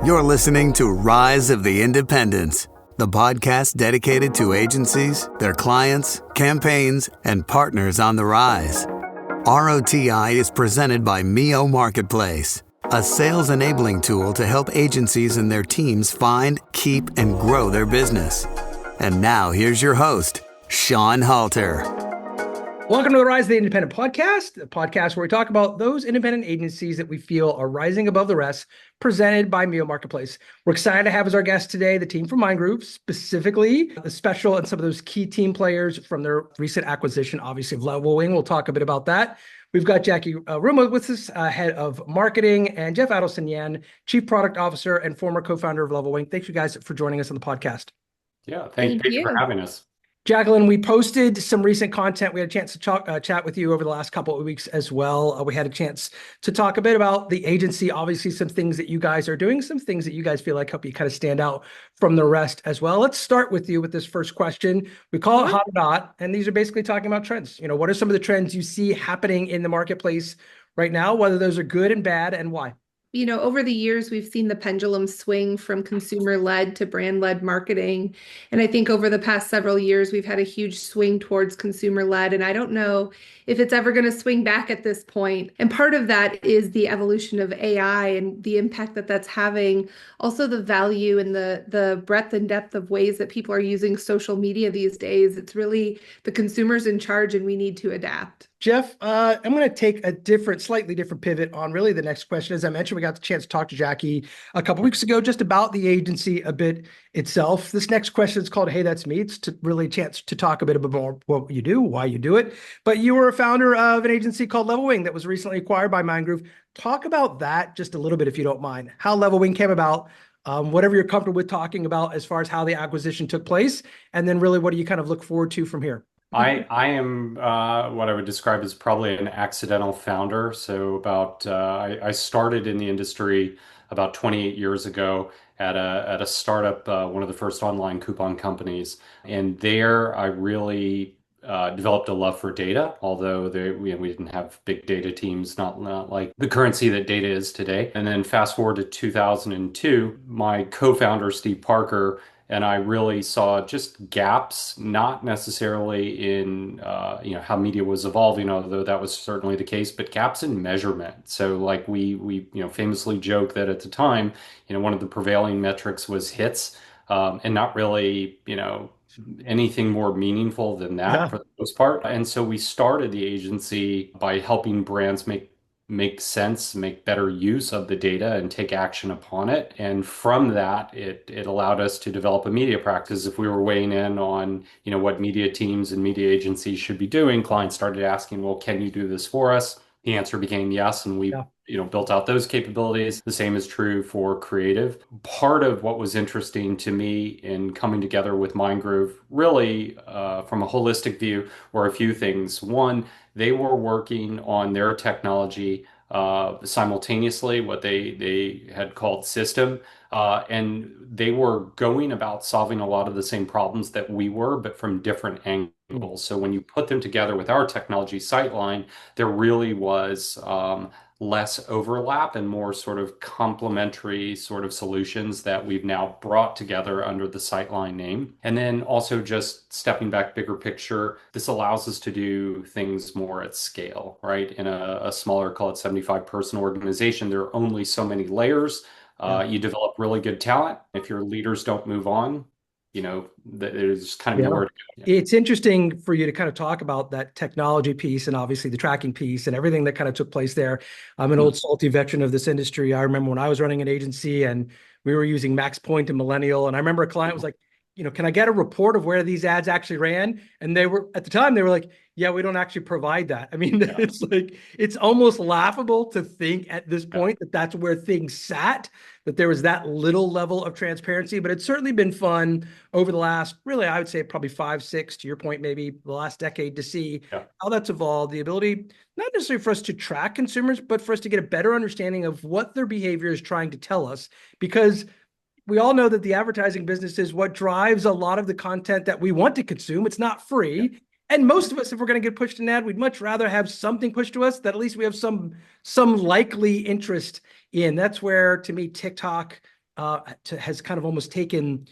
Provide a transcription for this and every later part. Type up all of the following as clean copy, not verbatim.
You're listening to Rise of the Independents, the podcast dedicated to agencies, their clients, campaigns, and partners on the rise. ROTI is presented by MiO Marketplace, a sales enabling tool to help agencies and their teams find, keep, and grow their business. And now here's your host, Sean Halter. Welcome to the Rise of the Independent podcast, the podcast where we talk about those independent agencies that we feel are rising above the rest, presented by MiO Marketplace. We're excited to have as our guest today the team from Mindgruve, specifically the special and some of those key team players from their recent acquisition, obviously, of Levelwing. We'll talk a bit about that. We've got Jackie Ruma with us, head of marketing, and Jeff Adelson-Yan, chief product officer and former co-founder of Levelwing. Thank you guys for joining us on the podcast. Yeah, thank you for having us. Jacqueline, we posted some recent content. We had a chance to chat with you over the last couple of weeks as well. We had a chance to talk a bit about the agency, obviously some things that you guys are doing, some things that you guys feel like help you kind of stand out from the rest as well. Let's start with you with this first question. We call it Hot or Not, and these are basically talking about trends. You know, what are some of the trends you see happening in the marketplace right now, whether those are good and bad, and why? You know, over the years, we've seen the pendulum swing from consumer-led to brand-led marketing. And I think over the past several years, we've had a huge swing towards consumer-led. And I don't know if it's ever going to swing back at this point. And part of that is the evolution of AI and the impact that that's having. Also, the value and the breadth and depth of ways that people are using social media these days. It's really the consumer's in charge, and we need to adapt. Jeff, I'm going to take a slightly different pivot on really the next question. As I mentioned, we got the chance to talk to Jackie a couple weeks ago just about the agency a bit itself. This next question is called Hey, That's Me. It's really a chance to talk a bit about more what you do, why you do it. But you were a founder of an agency called Levelwing that was recently acquired by Mindgruve. Talk about that just a little bit, if you don't mind, how Levelwing came about, whatever you're comfortable with talking about as far as how the acquisition took place, and then really what do you kind of look forward to from here? I am what I would describe as probably an accidental founder. So I started in the industry about 28 years ago at a startup, one of the first online coupon companies. And there I really developed a love for data, although we didn't have big data teams, not like the currency that data is today. And then fast forward to 2002, my co-founder, Steve Parker, and I really saw just gaps, not necessarily in how media was evolving, although that was certainly the case, but gaps in measurement. So like we famously joke that at the time, one of the prevailing metrics was hits, and not really anything more meaningful than that for the most part. And so we started the agency by helping brands make sense, make better use of the data and take action upon it. And from that, it allowed us to develop a media practice. If we were weighing in on, what media teams and media agencies should be doing, clients started asking, well, can you do this for us? The answer became yes. And we built out those capabilities. The same is true for creative. Part of what was interesting to me in coming together with Mindgruve, really from a holistic view, were a few things. One, they were working on their technology simultaneously, what they had called system, and they were going about solving a lot of the same problems that we were, but from different angles. So when you put them together with our technology Sightline, there really was less overlap and more sort of complementary sort of solutions that we've now brought together under the Sightline name. And then also just stepping back bigger picture, this allows us to do things more at scale, right? In a smaller, call it 75-person organization, there are only so many layers. You develop really good talent. If your leaders don't move on, there's kind of nowhere to go. It's interesting for you to kind of talk about that technology piece and obviously the tracking piece and everything that kind of took place there. I'm an old salty veteran of this industry. I remember when I was running an agency and we were using Max Point and Millennial. And I remember a client was like, can I get a report of where these ads actually ran? And they were, at the time, they were like, yeah, we don't actually provide that. I mean, it's like, it's almost laughable to think at this point that that's where things sat, that there was that little level of transparency, but it's certainly been fun over the last, really, I would say probably 5, 6, to your point, maybe the last decade, to see how that's evolved, the ability, not necessarily for us to track consumers, but for us to get a better understanding of what their behavior is trying to tell us, because we all know that the advertising business is what drives a lot of the content that we want to consume. It's not free. And most of us, if we're going to get pushed an ad, we'd much rather have something pushed to us that at least we have some likely interest in. That's where, to me, TikTok has kind of almost taken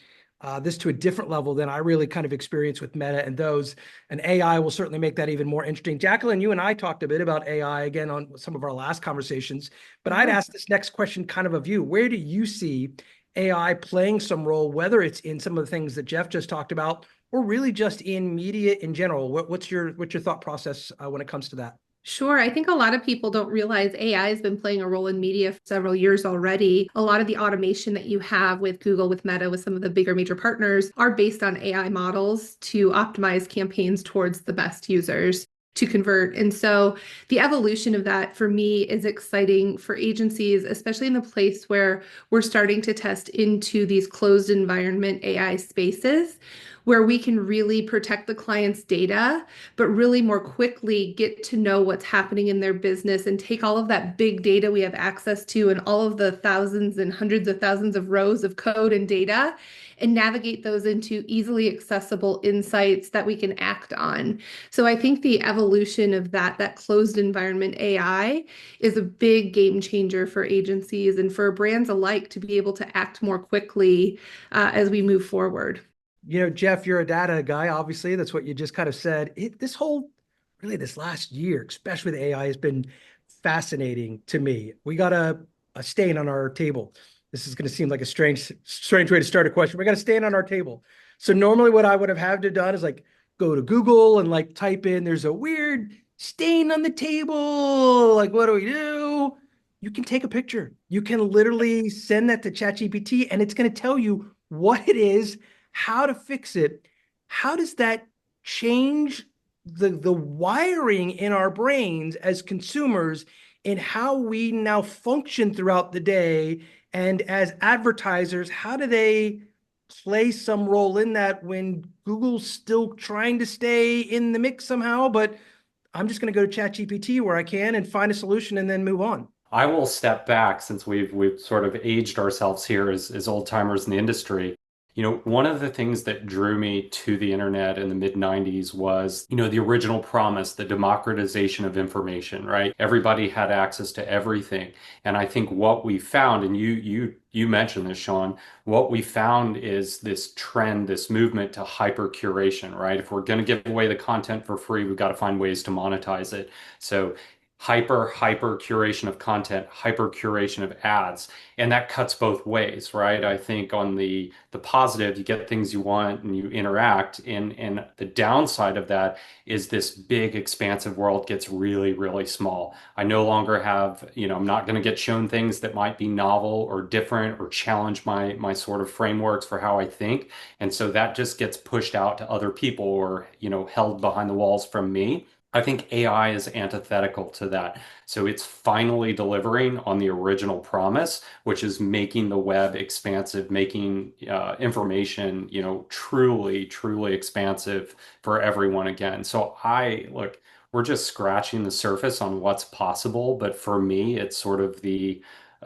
this to a different level than I really kind of experienced with Meta and those. And AI will certainly make that even more interesting. Jacqueline, you and I talked a bit about AI again on some of our last conversations, but I'd ask this next question kind of you. Where do you see AI playing some role, whether it's in some of the things that Jeff just talked about, or really just in media in general? What's your thought process when it comes to that? Sure. I think a lot of people don't realize AI has been playing a role in media for several years already. A lot of the automation that you have with Google, with Meta, with some of the bigger major partners are based on AI models to optimize campaigns towards the best users to convert. And so the evolution of that for me is exciting for agencies, especially in the place where we're starting to test into these closed environment AI spaces, where we can really protect the client's data, but really more quickly get to know what's happening in their business and take all of that big data we have access to and all of the thousands and hundreds of thousands of rows of code and data and navigate those into easily accessible insights that we can act on. So I think the evolution of that closed environment AI is a big game changer for agencies and for brands alike to be able to act more quickly as we move forward. You know, Jeff, you're a data guy, obviously. That's what you just kind of said. This last year, especially with AI, has been fascinating to me. We got a stain on our table. This is going to seem like a strange way to start a question. We got a stain on our table. So normally what I would have had to done is like go to Google and like type in, there's a weird stain on the table. Like, what do we do? You can take a picture. You can literally send that to ChatGPT and it's going to tell you what it is, how to fix it. How does that change the wiring in our brains as consumers in how we now function throughout the day? And as advertisers, how do they play some role in that when Google's still trying to stay in the mix somehow, but I'm just going to go to ChatGPT where I can and find a solution and then move on? I will step back since we've sort of aged ourselves here as old timers in the industry. You know, one of the things that drew me to the internet in the mid 90s was, you know, the original promise, the democratization of information, right? Everybody had access to everything. And I think what we found, and you mentioned this, Sean, what we found is this trend, this movement to hyper curation, right? If we're going to give away the content for free, we've got to find ways to monetize it. So hyper curation of content, hyper curation of ads, and that cuts both ways, right? I think on the positive, you get things you want and you interact, and the downside of that is this big expansive world gets really, really small. I no longer have, you know, I'm not going to get shown things that might be novel or different or challenge my sort of frameworks for how I think, and so that just gets pushed out to other people or, you know, held behind the walls from me. I think AI is antithetical to that. So it's finally delivering on the original promise, which is making the web expansive, making information, you know, truly, truly expansive for everyone again. So look, we're just scratching the surface on what's possible. But for me, it's sort of a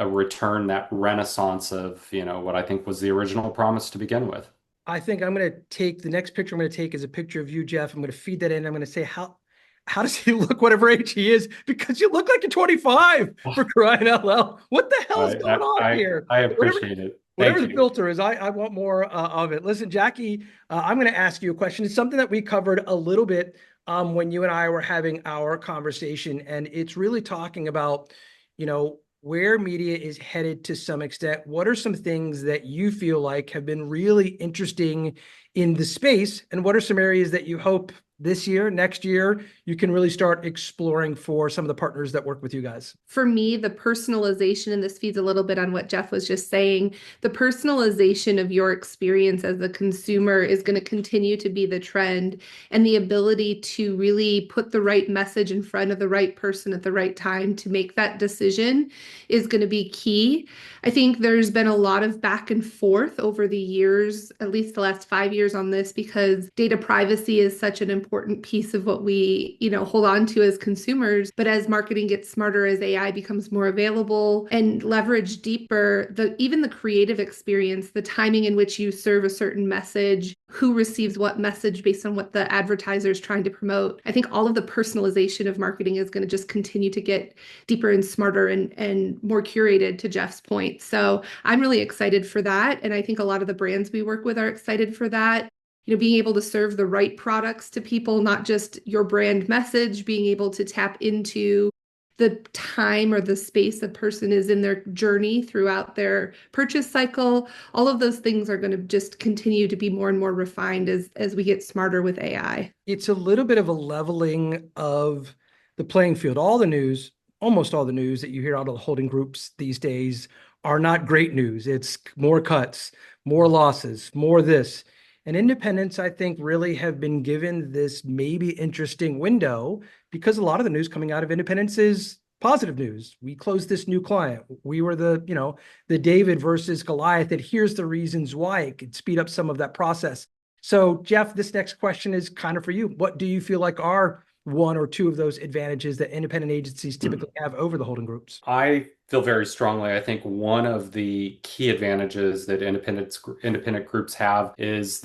return, that renaissance of, you know, what I think was the original promise to begin with. I think I'm going to take the next picture I'm going to take is a picture of you, Jeff. I'm going to feed that in. I'm going to say, how does he look, whatever age he is? Because you look like you're 25 for crying out loud. What the hell is going on here? I appreciate it. Whatever the filter is, I want more of it. Listen, Jackie, I'm going to ask you a question. It's something that we covered a little bit when you and I were having our conversation, and it's really talking about, you know, where media is headed to some extent. What are some things that you feel like have been really interesting in the space, and what are some areas that you hope this year, next year, you can really start exploring for some of the partners that work with you guys? For me, the personalization, and this feeds a little bit on what Jeff was just saying, the personalization of your experience as a consumer is going to continue to be the trend, and the ability to really put the right message in front of the right person at the right time to make that decision is going to be key. I think there's been a lot of back and forth over the years, at least the last 5 years on this, because data privacy is such an important important piece of what we, hold on to as consumers. But as marketing gets smarter, as AI becomes more available and leverage deeper, even the creative experience, the timing in which you serve a certain message, who receives what message based on what the advertiser is trying to promote. I think all of the personalization of marketing is going to just continue to get deeper and smarter and more curated, to Jeff's point. So I'm really excited for that. And I think a lot of the brands we work with are excited for that. Being able to serve the right products to people, not just your brand message, being able to tap into the time or the space a person is in their journey throughout their purchase cycle. All of those things are going to just continue to be more and more refined as we get smarter with AI. It's a little bit of a leveling of the playing field. Almost all the news that you hear out of the holding groups these days are not great news. It's more cuts, more losses, more this. And independents, I think, really have been given this maybe interesting window because a lot of the news coming out of independents is positive news. We closed this new client. We were the David versus Goliath, that here's the reasons why it could speed up some of that process. So Jeff, this next question is kind of for you. What do you feel like are one or two of those advantages that independent agencies typically have over the holding groups? I feel very strongly. I think one of the key advantages that independent groups have is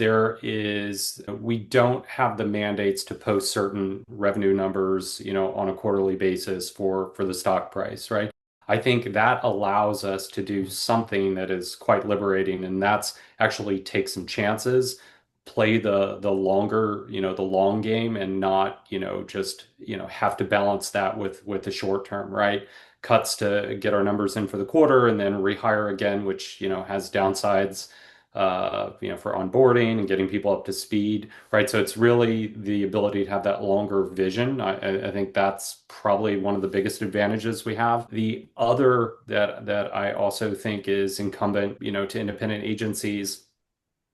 we don't have the mandates to post certain revenue numbers, on a quarterly basis for the stock price, right? I think that allows us to do something that is quite liberating, and that's actually take some chances, play the longer, the long game, and not, just, have to balance that with the short term, right? Cuts to get our numbers in for the quarter and then rehire again, which, has downsides, for onboarding and getting people up to speed, right? So it's really the ability to have that longer vision. I think that's probably one of the biggest advantages we have. The other that I also think is incumbent, to independent agencies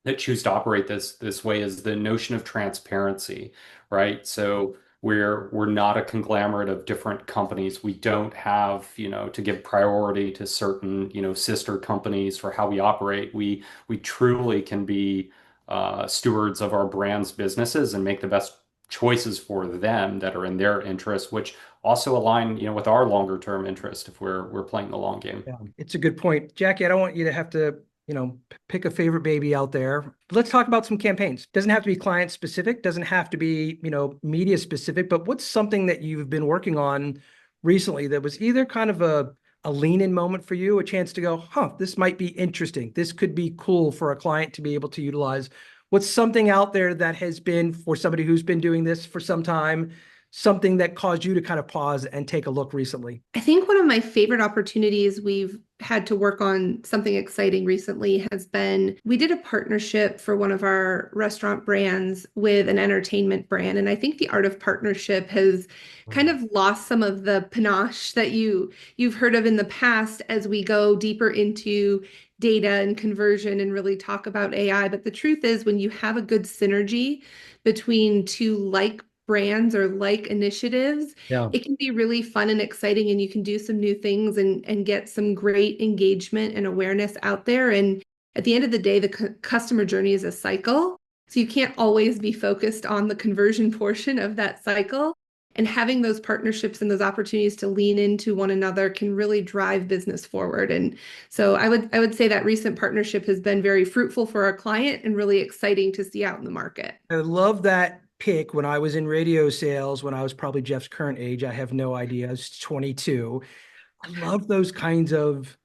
that choose to operate this way is the notion of transparency, right? So we're not a conglomerate of different companies. We don't have, to give priority to certain, sister companies for how we operate. We truly can be stewards of our brand's businesses and make the best choices for them that are in their interest, which also align, with our longer term interest if we're playing the long game. Yeah, it's a good point. Jackie, I don't want you to have to pick a favorite baby out there. Let's talk about some campaigns. Doesn't have to be client specific, doesn't have to be, media specific, but what's something that you've been working on recently that was either kind of a lean in moment for you, a chance to go, this might be interesting. This could be cool for a client to be able to utilize. What's something out there that has been, for somebody who's been doing this for some time, something that caused you to kind of pause and take a look recently? I think one of my favorite opportunities we've had to work on something exciting recently has been, we did a partnership for one of our restaurant brands with an entertainment brand. And I think the art of partnership has kind of lost some of the panache that you've heard of in the past as we go deeper into data and conversion and really talk about AI. But the truth is, when you have a good synergy between two like brands or like initiatives, it can be really fun and exciting, and you can do some new things and get some great engagement and awareness out there. And at the end of the day, the customer journey is a cycle. So you can't always be focused on the conversion portion of that cycle. And having those partnerships and those opportunities to lean into one another can really drive business forward. And so I would say that recent partnership has been very fruitful for our client and really exciting to see out in the market. I love that pick. When I was in radio sales, when I was probably Jeff's current age, I have no idea, I was 22. I love those kinds of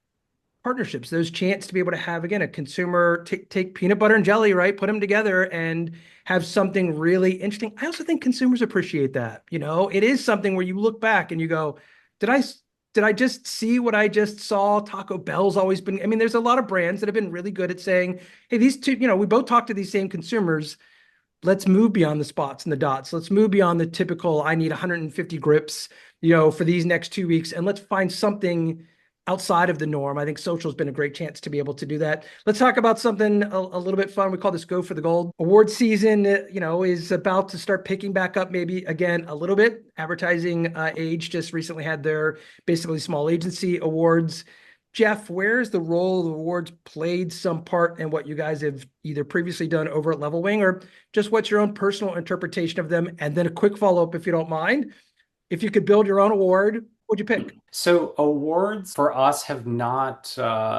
partnerships, those chance to be able to have, again, a consumer take peanut butter and jelly, right? Put them together and have something really interesting. I also think consumers appreciate that. It is something where you look back and you go, did I just see what I just saw? Taco Bell's always been, there's a lot of brands that have been really good at saying, hey, these two, we both talk to these same consumers. Let's move beyond the spots and the dots. Let's move beyond the typical, I need 150 grips, for these next 2 weeks. And let's find something outside of the norm. I think social has been a great chance to be able to do that. Let's talk about something a little bit fun. We call this Go for the Gold. Award season, is about to start picking back up, maybe again, a little bit. Advertising Age just recently had their basically small agency awards. Jeff, where's the role of the awards played some part in what you guys have either previously done over at Level Wing, or just what's your own personal interpretation of them? And then a quick follow-up, if you don't mind. If you could build your own award, what'd you pick? So awards for us have not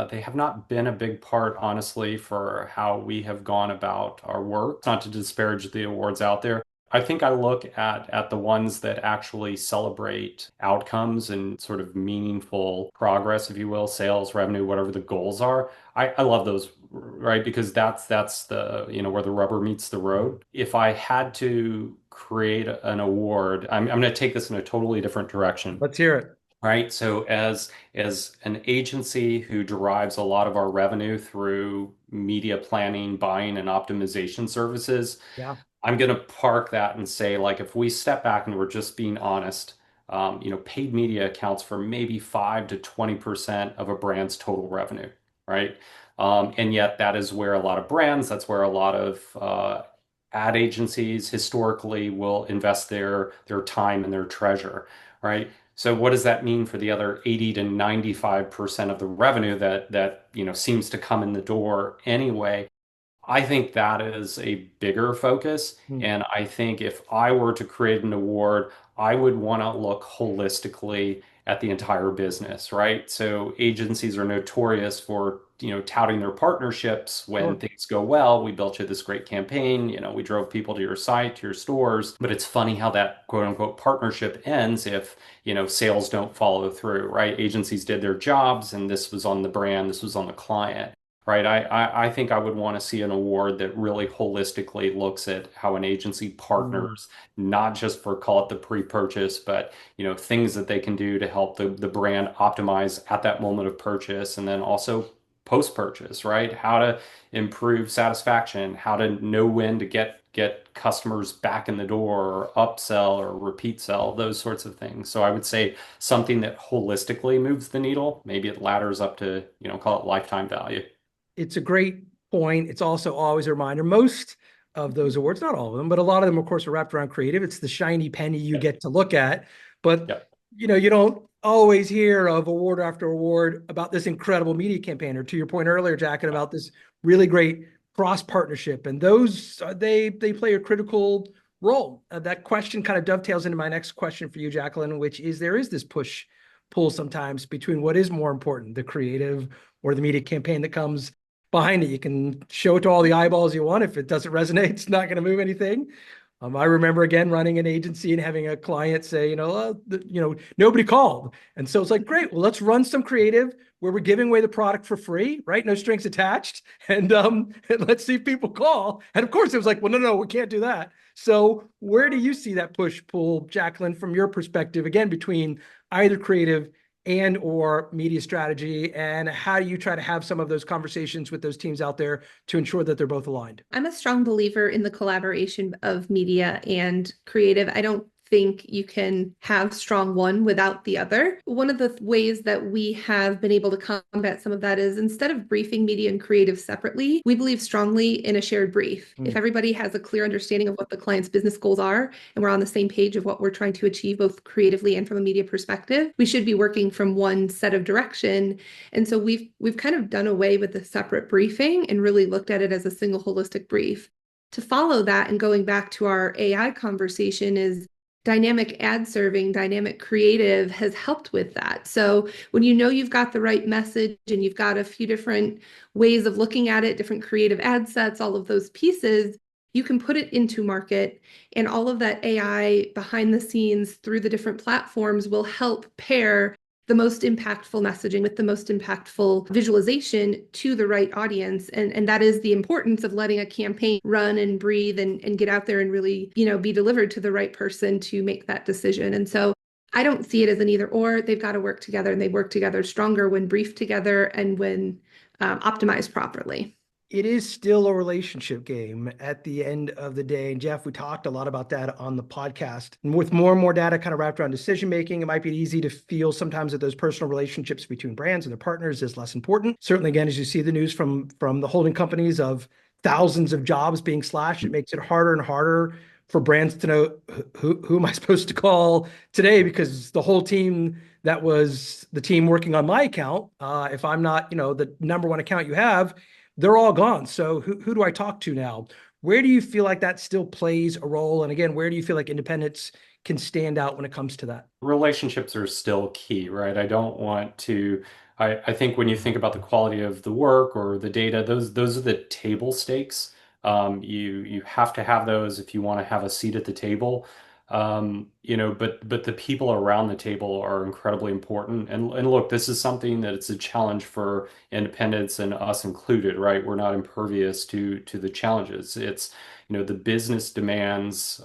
they have not been a big part, honestly, for how we have gone about our work. Not to disparage the awards out there. I think I look at the ones that actually celebrate outcomes and sort of meaningful progress, if you will, sales, revenue, whatever the goals are. I love those, right? Because that's the, where the rubber meets the road. If I had to create an award, I'm going to take this in a totally different direction. Let's hear it. Right. So as an agency who derives a lot of our revenue through media planning, buying, and optimization services, Yeah. I'm going to park that and say, like, if we step back and we're just being honest, paid media accounts for maybe 5 to 20% of a brand's total revenue, right? And yet that is where a lot of brands, that's where a lot of ad agencies historically will invest their time and their treasure, right? So what does that mean for the other 80 to 95% of the revenue that seems to come in the door anyway? I think that is a bigger focus. And I think if I were to create an award, I would want to look holistically at the entire business, right? So agencies are notorious for, touting their partnerships when Sure. things go well. We built you this great campaign, we drove people to your site, to your stores. But it's funny how that quote unquote partnership ends if, sales don't follow through, right? Agencies did their jobs and this was on the brand, this was on the client. Right. I think I would want to see an award that really holistically looks at how an agency partners, not just for, call it the pre-purchase, but, things that they can do to help the brand optimize at that moment of purchase, and then also post-purchase, right? How to improve satisfaction, how to know when to get customers back in the door, or upsell or repeat sell, those sorts of things. So I would say something that holistically moves the needle. Maybe it ladders up to, call it lifetime value. It's a great point. It's also always a reminder. Most of those awards, not all of them, but a lot of them, of course, are wrapped around creative. It's the shiny penny you get to look at. But, you don't always hear of award after award about this incredible media campaign, or to your point earlier, Jacqueline, about this really great cross partnership. And those, they play a critical role. That question kind of dovetails into my next question for you, Jacqueline, which is, there is this push pull sometimes between what is more important, the creative or the media campaign that comes behind it. You can show it to all the eyeballs you want. If it doesn't resonate, it's not going to move anything. I remember, again, running an agency and having a client say, nobody called. And so it's like, great, well, let's run some creative where we're giving away the product for free, right? No strings attached. And let's see if people call. And of course it was like, well, no, we can't do that. So where do you see that push pull, Jacqueline, from your perspective, again, between either creative and or media strategy, and how do you try to have some of those conversations with those teams out there to ensure that they're both aligned? I'm a strong believer in the collaboration of media and creative. I don't think you can have strong one without the other. One of the ways that we have been able to combat some of that is, instead of briefing media and creative separately, we believe strongly in a shared brief. If everybody has a clear understanding of what the client's business goals are, and we're on the same page of what we're trying to achieve, both creatively and from a media perspective, we should be working from one set of direction. And so we've kind of done away with the separate briefing and really looked at it as a single holistic brief. To follow that, and going back to our AI conversation, is dynamic ad serving, dynamic creative has helped with that. So when you've got the right message and you've got a few different ways of looking at it, different creative ad sets, all of those pieces, you can put it into market, and all of that AI behind the scenes through the different platforms will help pair the most impactful messaging with the most impactful visualization to the right audience. And that is the importance of letting a campaign run and breathe and get out there and really, be delivered to the right person to make that decision. And so I don't see it as an either or. They've got to work together, and they work together stronger when briefed together and when optimized properly. It is still a relationship game at the end of the day. And Jeff, we talked a lot about that on the podcast. And with more and more data kind of wrapped around decision making, it might be easy to feel sometimes that those personal relationships between brands and their partners is less important. Certainly, again, as you see the news from the holding companies of thousands of jobs being slashed, it makes it harder and harder for brands to know who am I supposed to call today, because the whole team that was the team working on my account, if I'm not, the number one account you have, they're all gone. So who do I talk to now? Where do you feel like that still plays a role? And again, where do you feel like independents can stand out when it comes to that? Relationships are still key, right? I don't want to. I think when you think about the quality of the work or the data, those are the table stakes. You have to have those if you want to have a seat at the table. But the people around the table are incredibly important. And look, this is something that it's a challenge for independents and us included, right? We're not impervious to the challenges. It's the business demands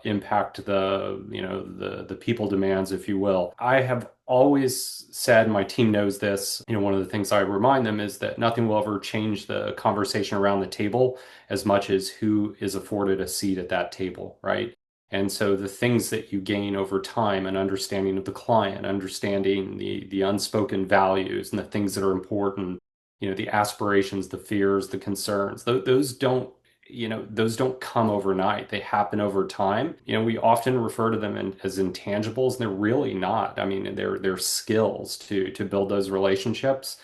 impact the people demands, if you will. I have always said, my team knows this, one of the things I remind them is that nothing will ever change the conversation around the table as much as who is afforded a seat at that table, right? And so the things that you gain over time, and understanding of the client, understanding the unspoken values and the things that are important, the aspirations, the fears, the concerns, those don't come overnight. They happen over time. We often refer to them as intangibles, and they're really not. I mean, they're skills to build those relationships.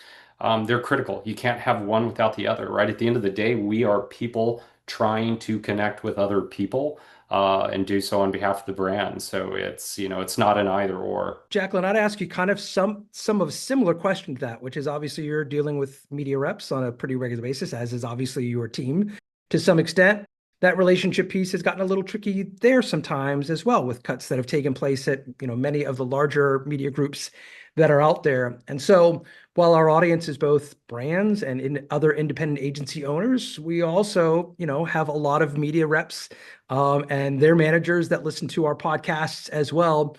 They're critical. You can't have one without the other, right? At the end of the day, we are people trying to connect with other people and do so on behalf of the brand. So it's not an either or. Jacqueline, I'd ask you kind of some of a similar question to that, which is obviously you're dealing with media reps on a pretty regular basis, as is obviously your team. To some extent, that relationship piece has gotten a little tricky there sometimes as well, with cuts that have taken place at many of the larger media groups that are out there. And so while our audience is both brands and other independent agency owners, we also have a lot of media reps and their managers that listen to our podcasts as well.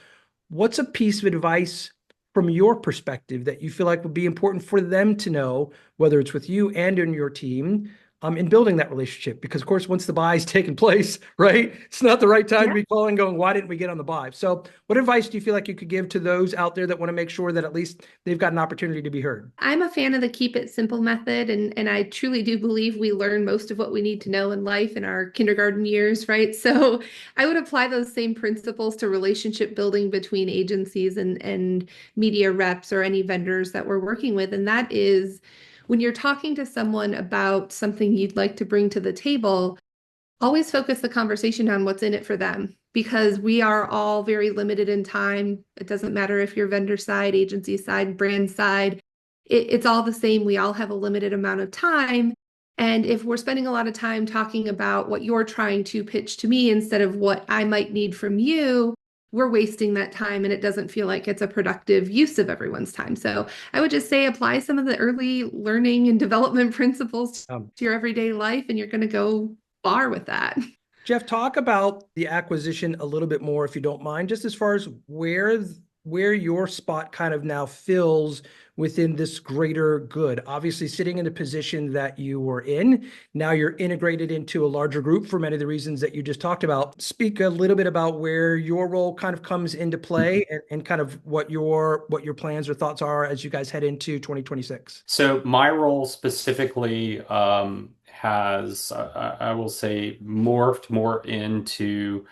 What's a piece of advice from your perspective that you feel like would be important for them to know, whether it's with you and in your team, in building that relationship? Because of course, once the buy is taken place, right, it's not the right time to be calling going, why didn't we get on the buy? So what advice do you feel like you could give to those out there that want to make sure that at least they've got an opportunity to be heard? I'm a fan of the keep it simple method. And I truly do believe we learn most of what we need to know in life in our kindergarten years, right? So I would apply those same principles to relationship building between agencies and media reps or any vendors that we're working with. And that is, when you're talking to someone about something you'd like to bring to the table, always focus the conversation on what's in it for them, because we are all very limited in time. It doesn't matter if you're vendor side, agency side, brand side. It's all the same. We all have a limited amount of time. And if we're spending a lot of time talking about what you're trying to pitch to me instead of what I might need from you, we're wasting that time, and it doesn't feel like it's a productive use of everyone's time. So I would just say apply some of the early learning and development principles to your everyday life, and you're going to go far with that. Jeff, talk about the acquisition a little bit more, if you don't mind, just as far as where your spot kind of now fills within this greater good. Obviously, sitting in the position that you were in, now you're integrated into a larger group for many of the reasons that you just talked about. Speak a little bit about where your role kind of comes into play and kind of what your plans or thoughts are as you guys head into 2026. So my role specifically has, I will say, morphed more into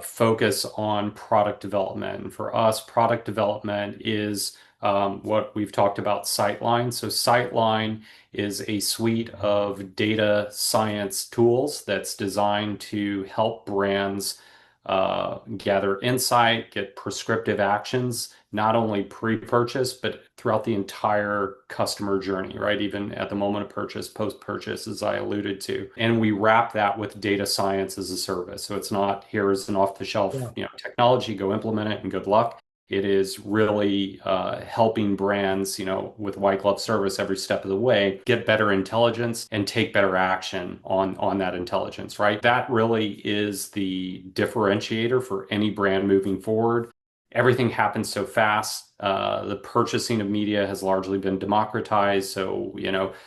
focus on product development. And for us, product development is what we've talked about, Sightline. So Sightline is a suite of data science tools that's designed to help brands gather insight, get prescriptive actions, not only pre-purchase, but throughout the entire customer journey, right? Even at the moment of purchase, post-purchase, as I alluded to. And we wrap that with data science as a service. So it's not, here's an off-the-shelf technology, go implement it and good luck. It is really helping brands, with white glove service every step of the way, get better intelligence and take better action on that intelligence, right? That really is the differentiator for any brand moving forward. Everything happens so fast. The purchasing of media has largely been democratized. So,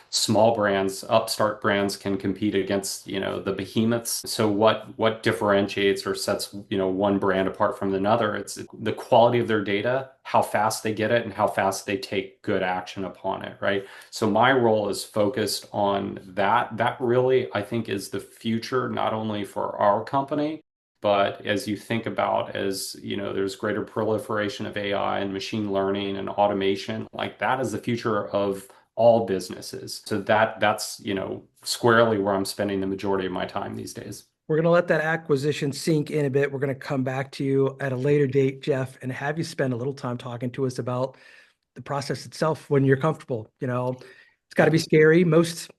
small brands, upstart brands can compete against, the behemoths. So what differentiates or sets, one brand apart from another? It's the quality of their data, how fast they get it, and how fast they take good action upon it, right? So my role is focused on that. That really, I think, is the future, not only for our company, But as you think about, as there's greater proliferation of AI and machine learning and automation, like that is the future of all businesses. So that's squarely where I'm spending the majority of my time these days. We're going to let that acquisition sink in a bit. We're going to come back to you at a later date, Jeff, and have you spend a little time talking to us about the process itself when you're comfortable. It's got to be scary. Most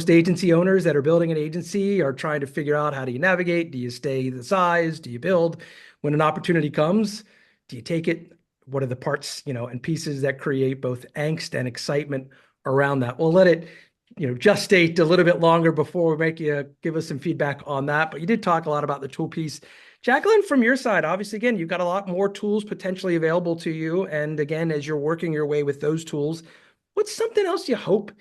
agency owners that are building an agency are trying to figure out, how do you navigate? Do you stay the size? Do you build? When an opportunity comes, do you take it? What are the parts, and pieces that create both angst and excitement around that? We'll let it, gestate a little bit longer before we make you give us some feedback on that. But you did talk a lot about the tool piece. Jacqueline, from your side, obviously, again, you've got a lot more tools potentially available to you. And again, as you're working your way with those tools, what's something else you hope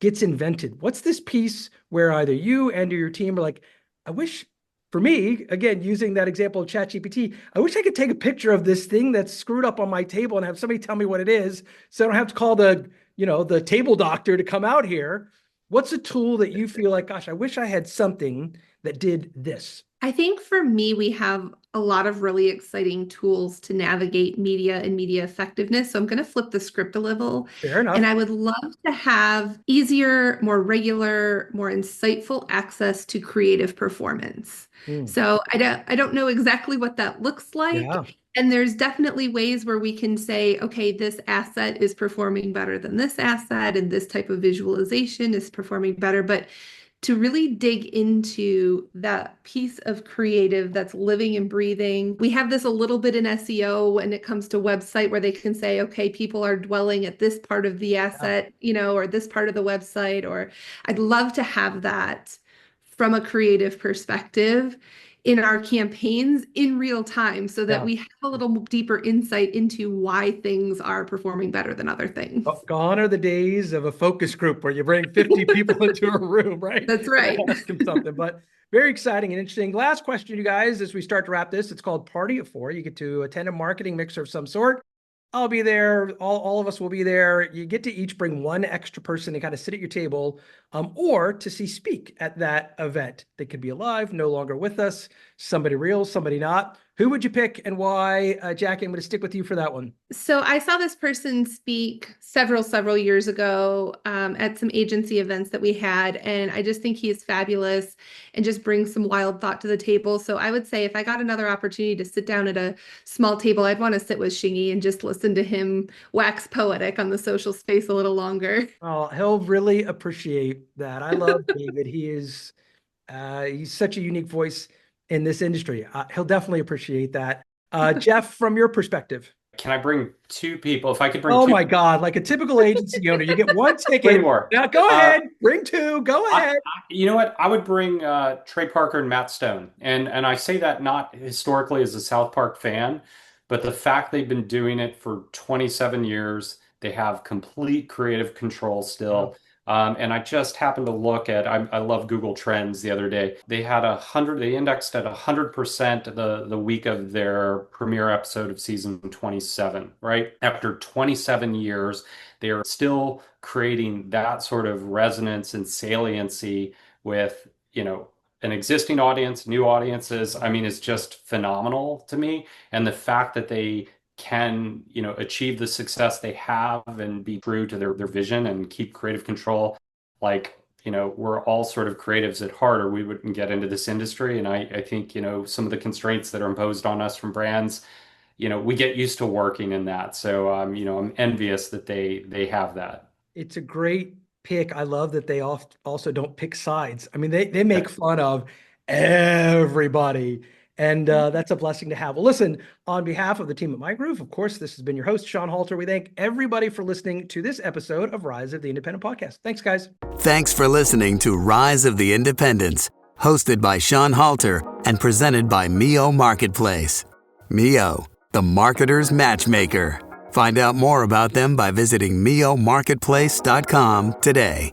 gets invented? What's this piece where either you and or your team are like, I wish, for me, again, using that example of ChatGPT, I wish I could take a picture of this thing that's screwed up on my table and have somebody tell me what it is, so I don't have to call the table doctor to come out here. What's a tool that you feel like, gosh, I wish I had something that did this? I think for me, we have a lot of really exciting tools to navigate media and media effectiveness. So I'm going to flip the script a little. Fair enough. And I would love to have easier, more regular, more insightful access to creative performance. So I don't know exactly what that looks like. Yeah. And there's definitely ways where we can say, okay, this asset is performing better than this asset, and this type of visualization is performing better. But to really dig into that piece of creative that's living and breathing. We have this a little bit in SEO when it comes to website, where they can say, okay, people are dwelling at this part of the asset, or this part of the website, or I'd love to have that from a creative perspective in our campaigns in real time, so that we have a little deeper insight into why things are performing better than other things. Gone are the days of a focus group where you bring 50 people into a room, right? That's right. Ask them something, but very exciting and interesting. Last question, you guys, as we start to wrap this. It's called Party of Four. You get to attend a marketing mixer of some sort. I'll be there. All of us will be there. You get to each bring one extra person to kind of sit at your table, or to see speak at that event. They could be alive, no longer with us, somebody real, somebody not. Who would you pick and why? Jackie, I'm going to stick with you for that one. So I saw this person speak several years ago at some agency events that we had, and I just think he is fabulous and just brings some wild thought to the table. So I would say if I got another opportunity to sit down at a small table, I'd want to sit with Shingy and just listen to him wax poetic on the social space a little longer. Oh, he'll really appreciate that. I love David. He's such a unique voice in this industry. He'll definitely appreciate that. Jeff, from your perspective. Can I bring two people? If I could bring two. Oh two. my God, like a typical agency owner, you get one ticket. Bring more. Now go ahead, bring two, go ahead. You know what? I would bring Trey Parker and Matt Stone. And I say that not historically as a South Park fan, but the fact they've been doing it for 27 years, they have complete creative control still. And I just happened to look at, I love Google Trends the other day. They had they indexed at 100% the week of their premiere episode of season 27, right? After 27 years, they are still creating that sort of resonance and saliency with, an existing audience, new audiences. I mean, it's just phenomenal to me. And the fact that they can, achieve the success they have and be true to their vision and keep creative control. Like, we're all sort of creatives at heart, or we wouldn't get into this industry. And I think, some of the constraints that are imposed on us from brands, we get used to working in that. So, I'm envious that they have that. It's a great pick. I love that they also don't pick sides. I mean, they make fun of everybody. And that's a blessing to have. Well, listen, on behalf of the team at Mindgruve, of course, this has been your host, Sean Halter. We thank everybody for listening to this episode of Rise of the Independent Podcast. Thanks, guys. Thanks for listening to Rise of the Independents, hosted by Sean Halter and presented by MiO Marketplace. MiO, the marketer's matchmaker. Find out more about them by visiting miomarketplace.com today.